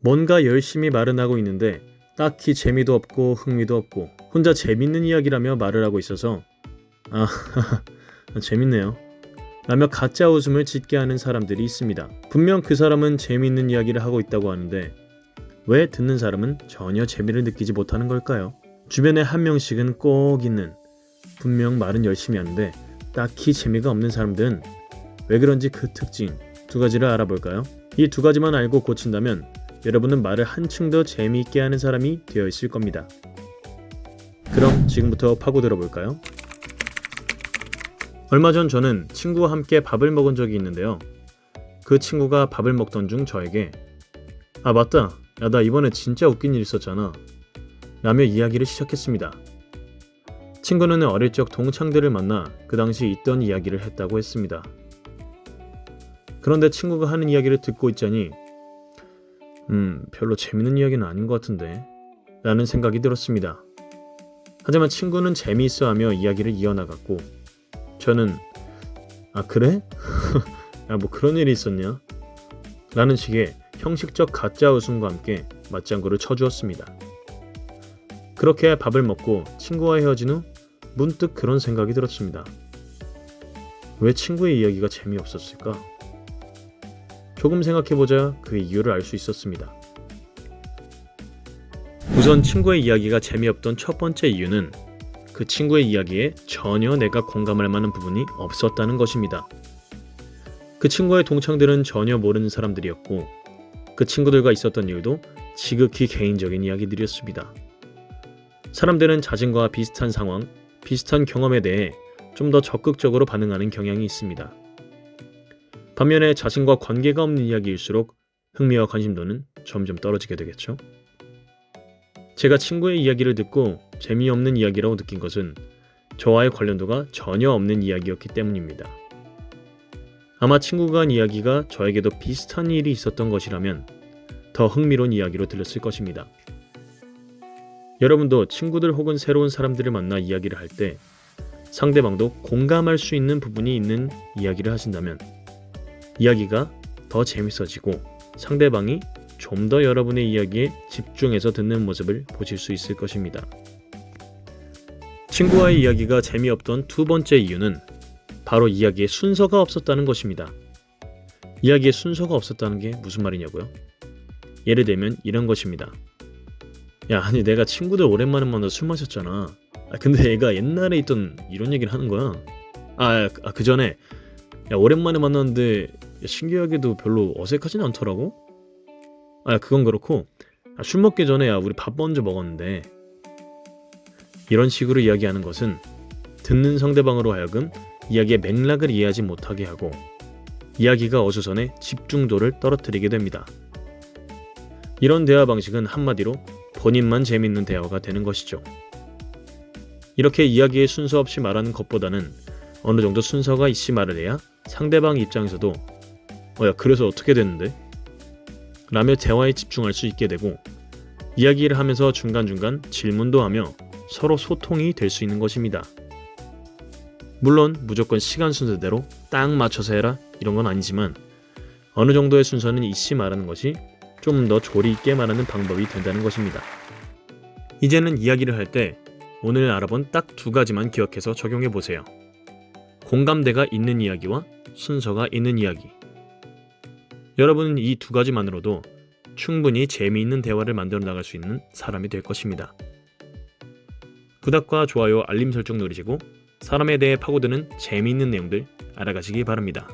뭔가 열심히 말은 하고 있는데 딱히 재미도 없고 흥미도 없고 혼자 재밌는 이야기라며 말을 하고 있어서 아, 재밌네요 라며 가짜 웃음을 짓게 하는 사람들이 있습니다. 분명 그 사람은 재미있는 이야기를 하고 있다고 하는데 왜 듣는 사람은 전혀 재미를 느끼지 못하는 걸까요? 주변에 한 명씩은 꼭 있는, 분명 말은 열심히 하는데 딱히 재미가 없는 사람들은 왜 그런지 그 특징 두 가지를 알아볼까요? 이 두 가지만 알고 고친다면 여러분은 말을 한층 더 재미있게 하는 사람이 되어 있을 겁니다. 그럼 지금부터 파고 들어볼까요? 얼마 전 저는 친구와 함께 밥을 먹은 적이 있는데요. 그 친구가 밥을 먹던 중 저에게 아 맞다, 야 나 이번에 진짜 웃긴 일 있었잖아 라며 이야기를 시작했습니다. 친구는 어릴 적 동창들을 만나 그 당시 있던 이야기를 했다고 했습니다. 그런데 친구가 하는 이야기를 듣고 있자니 별로 재밌는 이야기는 아닌 것 같은데 라는 생각이 들었습니다. 하지만 친구는 재미있어하며 이야기를 이어나갔고 저는 아 그래? 야 뭐 그런 일이 있었냐? 라는 식의 형식적 가짜 웃음과 함께 맞장구를 쳐주었습니다. 그렇게 밥을 먹고 친구와 헤어진 후 문득 그런 생각이 들었습니다. 왜 친구의 이야기가 재미없었을까? 조금 생각해보자 그 이유를 알 수 있었습니다. 우선 친구의 이야기가 재미없던 첫 번째 이유는 그 친구의 이야기에 전혀 내가 공감할 만한 부분이 없었다는 것입니다. 그 친구의 동창들은 전혀 모르는 사람들이었고 그 친구들과 있었던 일도 지극히 개인적인 이야기들이었습니다. 사람들은 자신과 비슷한 상황, 비슷한 경험에 대해 좀 더 적극적으로 반응하는 경향이 있습니다. 반면에 자신과 관계가 없는 이야기일수록 흥미와 관심도는 점점 떨어지게 되겠죠. 제가 친구의 이야기를 듣고 재미없는 이야기라고 느낀 것은 저와의 관련도가 전혀 없는 이야기였기 때문입니다. 아마 친구가 한 이야기가 저에게도 비슷한 일이 있었던 것이라면 더 흥미로운 이야기로 들렸을 것입니다. 여러분도 친구들 혹은 새로운 사람들을 만나 이야기를 할 때 상대방도 공감할 수 있는 부분이 있는 이야기를 하신다면 이야기가 더 재밌어지고 상대방이 좀 더 여러분의 이야기에 집중해서 듣는 모습을 보실 수 있을 것입니다. 친구와의 이야기가 재미없던 두 번째 이유는 바로 이야기에 순서가 없었다는 것입니다. 이야기에 순서가 없었다는 게 무슨 말이냐고요? 예를 들면 이런 것입니다. 야 아니 내가 친구들 오랜만에 만나서 술 마셨잖아. 근데 얘가 옛날에 있던 이런 얘기를 하는 거야. 그 전에 야 오랜만에 만났는데 신기하게도 별로 어색하진 않더라고. 그건 그렇고 술 먹기 전에 야 우리 밥 먼저 먹었는데 이런 식으로 이야기하는 것은 듣는 상대방으로 하여금 이야기의 맥락을 이해하지 못하게 하고 이야기가 어수선해 집중도를 떨어뜨리게 됩니다. 이런 대화 방식은 한마디로 본인만 재밌는 대화가 되는 것이죠. 이렇게 이야기의 순서 없이 말하는 것보다는 어느 정도 순서가 있이 말을 해야 상대방 입장에서도 야 그래서 어떻게 됐는데? 라며 대화에 집중할 수 있게 되고 이야기를 하면서 중간중간 질문도 하며 서로 소통이 될 수 있는 것입니다. 물론 무조건 시간 순서대로 딱 맞춰서 해라 이런 건 아니지만 어느 정도의 순서는 있이 말하는 것이 좀 더 조리 있게 말하는 방법이 된다는 것입니다. 이제는 이야기를 할 때 오늘 알아본 딱 두 가지만 기억해서 적용해 보세요. 공감대가 있는 이야기와 순서가 있는 이야기. 여러분은 이 두 가지만으로도 충분히 재미있는 대화를 만들어 나갈 수 있는 사람이 될 것입니다. 구독과 좋아요, 알림 설정 누르시고 사람에 대해 파고드는 재미있는 내용들 알아가시기 바랍니다.